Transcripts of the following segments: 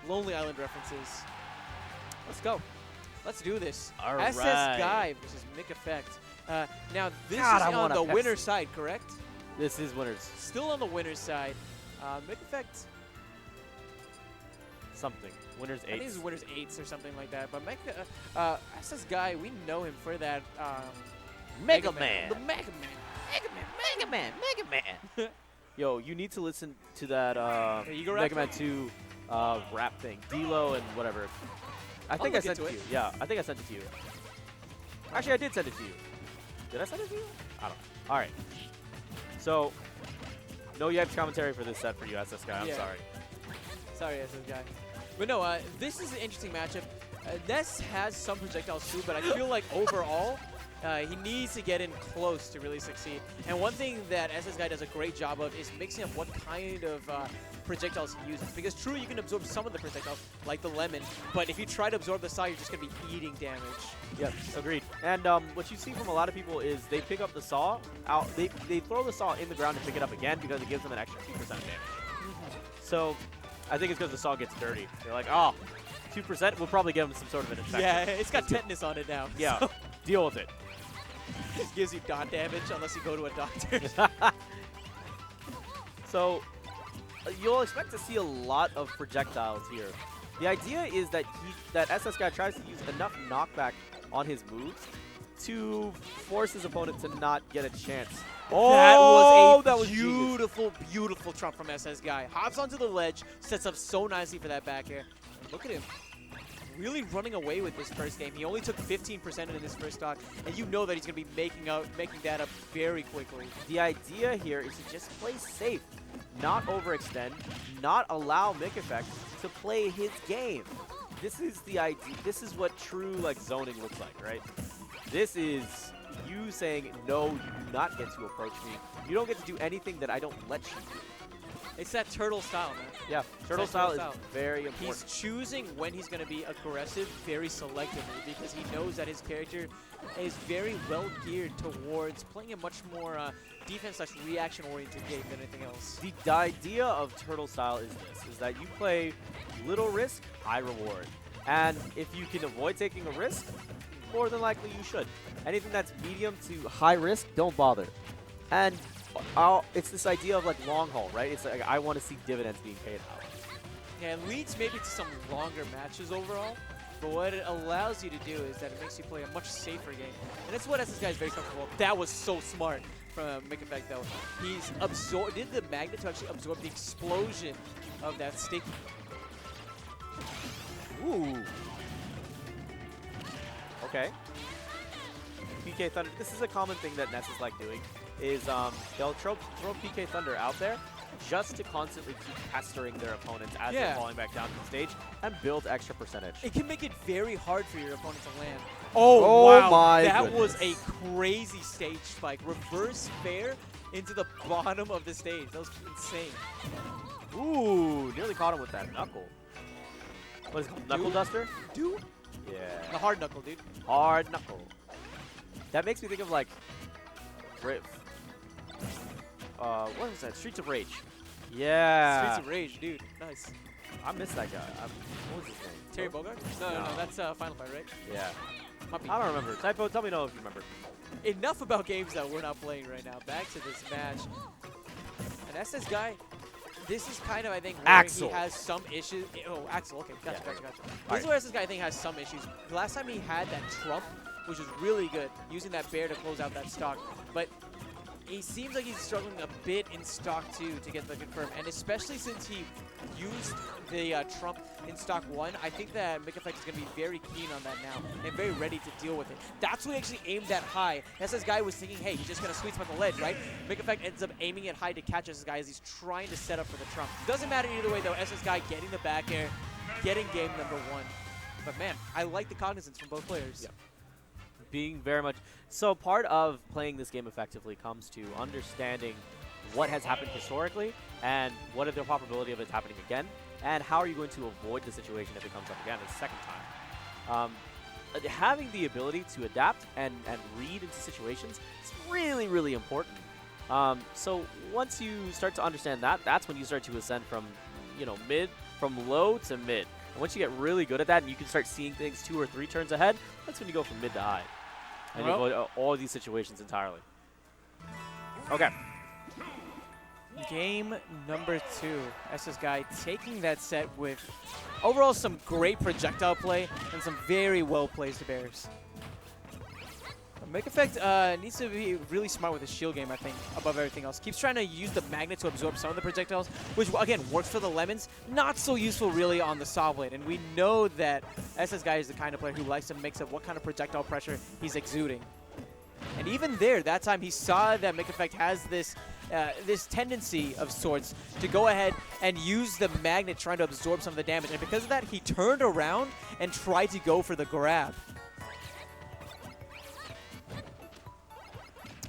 Lonely Island references. Let's go. Let's do this. All SSGuy versus MikEffect. Now, this God, is I on want a the Pepsi. winner's side, correct? This is winners. Still on the winner's side. MikEffect, Something. Winners I think 8. this is winner's 8s or something like that. But SSGuy, we know him for that Mega Man. The Mega Man. Mega Man. Mega Man. Mega Man. Yo, you need to listen to that you go Mega rap Man 2 rap thing. D-Lo and whatever. I think I look sent it into to it. you. Yeah, I think I sent it to you. Actually, I did send it to you. Did I send it to you? I don't know. All right. So, no Yipes commentary for this set for you, SSGuy. I'm Yeah. sorry. Sorry, SSGuy. But no, this is an interesting matchup. Ness has some projectiles too, but I feel like overall, he needs to get in close to really succeed. And one thing that SSGuy does a great job of is mixing up what kind of projectiles he uses. Because true, you can absorb some of the projectiles, like the lemon, but if you try to absorb the saw, you're just going to be eating damage. Yep, agreed. And what you see from a lot of people is they pick up the saw out. They throw the saw in the ground and pick it up again because it gives them an extra 2% of damage. So I think it's because the saw gets dirty. They're like, oh, 2%, we'll probably give them some sort of an infection. Yeah, it's got tetanus on it now. Yeah, So deal with it. it gives you dot damage unless you go to a doctor. So you'll expect to see a lot of projectiles here. The idea is that SSGuy tries to use enough knockback on his moves to force his opponent to not get a chance. That was a genius. beautiful, beautiful trump from SSGuy. Hops onto the ledge, sets up so nicely for that back air. And look at him. Really running away with this first game. He only took 15% in his first stock, and you know that he's going to be making that up very quickly. The idea here is to just play safe, not overextend, not allow MikEffect to play his game. This is the idea. This is what true zoning looks like, right? This is you saying, no, you do not get to approach me. You don't get to do anything that I don't let you do. It's that turtle style, man. Yeah, turtle style is very important. He's choosing when he's going to be aggressive very selectively because he knows that his character is very well geared towards playing a much more defense/reaction-oriented game than anything else. The idea of turtle style is this, is that you play little risk, high reward. And if you can avoid taking a risk, more than likely you should. Anything that's medium to high risk, don't bother. And it's this idea of long haul, right? It's like I want to see dividends being paid out. Yeah, it leads maybe to some longer matches overall, but what it allows you to do is that it makes you play a much safer game. And that's what SSGuy is very comfortable. That was so smart from MikEffect though. He's did the magnet to actually absorb the explosion of that sticky. Ooh. Okay. PK Thunder. This is a common thing that Ness is doing. Is they'll throw PK Thunder out there just to constantly keep pestering their opponents as they're falling back down to the stage and build extra percentage. It can make it very hard for your opponent to land. Oh wow. My that goodness. was a crazy stage spike. Reverse fair into the bottom of the stage. That was insane. Ooh, nearly caught him with that knuckle. What is it called? Knuckle Duster? Dude? Yeah. The hard knuckle, dude. Hard knuckle. That makes me think of what was that? Streets of Rage. Yeah. Streets of Rage, dude. Nice. I missed that guy. What was his name? Terry Bogard? No, that's Final Fight, right? Yeah. Might be. I don't remember. Typo, tell me no if you remember. Enough about games that we're not playing right now. Back to this match. And SSGuy, this is kind of, I think, where Axel. he has some issues. Oh, Axel, okay. Gotcha. Yeah. This is where SSGuy, I think, has some issues. Last time he had that trump, which was really good, using that bear to close out that stock. But he seems like he's struggling a bit in stock 2 to get the confirm. And especially since he used the trump in stock 1, I think that MikEffect is going to be very keen on that now and very ready to deal with it. That's what he actually aimed at high. SSGuy was thinking, hey, he's just going to sweet spot the ledge, right? MikEffect ends up aiming it high to catch SSGuy as he's trying to set up for the trump. Doesn't matter either way, though. SSGuy getting the back air, getting game number 1. But man, I like the cognizance from both players. Yeah. Being very much so, part of playing this game effectively comes to understanding what has happened historically and what is the probability of it happening again, and how are you going to avoid the situation if it comes up again a second time. Having the ability to adapt and read into situations is really, really important. So once you start to understand that, that's when you start to ascend from mid from low to mid. And once you get really good at that and you can start seeing things 2 or 3 turns ahead, that's when you go from mid to high. And you avoid all these situations entirely. Okay. Game number 2. SSGuy taking that set with overall some great projectile play and some very well-placed bears. MikEffect needs to be really smart with his shield game, I think, above everything else. Keeps trying to use the magnet to absorb some of the projectiles, which, again, works for the lemons. Not so useful, really, on the saw blade. And we know that SSGuy is the kind of player who likes to mix up what kind of projectile pressure he's exuding. And even there, that time, he saw that MikEffect has this this tendency of sorts to go ahead and use the magnet trying to absorb some of the damage. And because of that, he turned around and tried to go for the grab.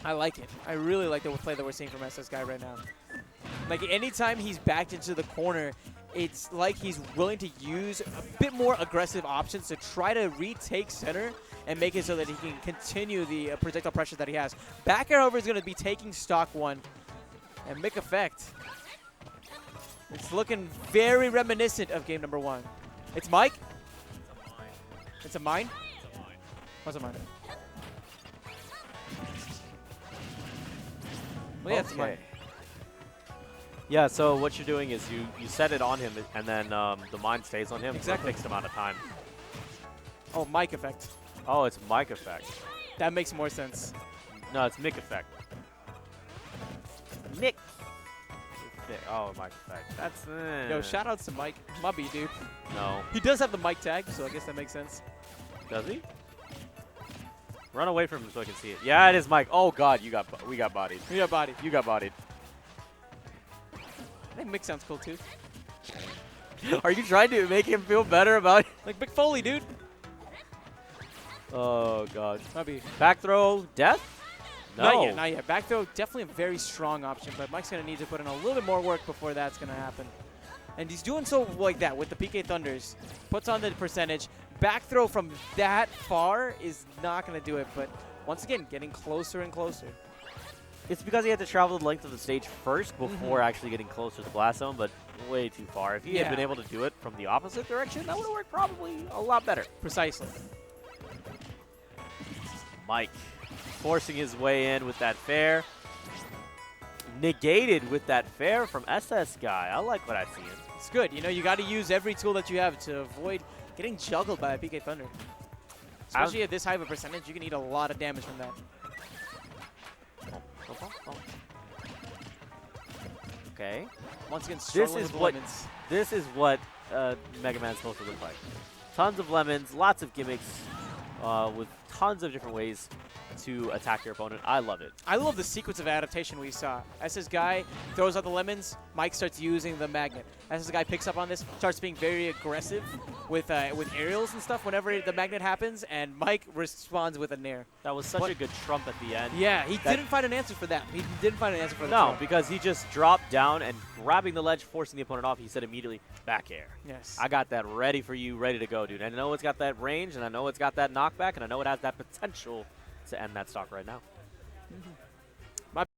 I like it. I really like the play that we're seeing from SSGuy right now. Like, anytime he's backed into the corner, it's like he's willing to use a bit more aggressive options to try to retake center and make it so that he can continue the projectile pressure that he has. Back air, however, is going to be taking stock 1. And MikEffect, it's looking very reminiscent of game number 1. It's Mike? It's a mine. What's a mine? Well, yeah, it's a mine. Yeah, so what you're doing is you set it on him, and then the mine stays on him for a fixed amount of time. Oh, MikEffect. Oh, it's MikEffect. That makes more sense. No, it's MikEffect. Nick. Oh, MikEffect. That's. Yo, shout outs to Mike. Mubby, dude. No. He does have the mic tag, so I guess that makes sense. Does he? Run away from him so I can see it. Yeah, it is Mike. Oh God, we got bodied. We got bodied. You got bodied. I think Mick sounds cool too. Are you trying to make him feel better about it? Like Mick Foley, dude. Oh God. Mubby. Back throw, death? No. Not yet, not yet. Back throw, definitely a very strong option, but Mike's going to need to put in a little bit more work before that's going to happen. And he's doing so like that with the PK Thunders. Puts on the percentage. Back throw from that far is not going to do it, but once again, getting closer and closer. It's because he had to travel the length of the stage first before actually getting closer to the blast zone, but way too far. If he had been able to do it from the opposite direction, that would have worked probably a lot better. Precisely. Mike forcing his way in with that fair. Negated with that fair from SSGuy. I like what I see. It's good. You know, you got to use every tool that you have to avoid getting juggled by a PK Thunder. Especially at this high of a percentage, you can eat a lot of damage from that. Okay. Once again, struggling with lemons. This is what Mega Man's supposed to look like. Tons of lemons, lots of gimmicks, with tons of different ways to attack your opponent. I love it. I love the sequence of adaptation we saw. SSGuy throws out the lemons, Mike starts using the magnet. SSGuy picks up on this, starts being very aggressive with aerials and stuff whenever the magnet happens, and Mike responds with a nair. That was such a good trump at the end. Yeah, he didn't find an answer for that. He didn't find an answer for that. No, because he just dropped down and grabbing the ledge, forcing the opponent off. He said immediately, back air. Yes. I got that ready for you, ready to go, dude. I know it's got that range, and I know it's got that knockback, and I know it has that potential to end that stock right now.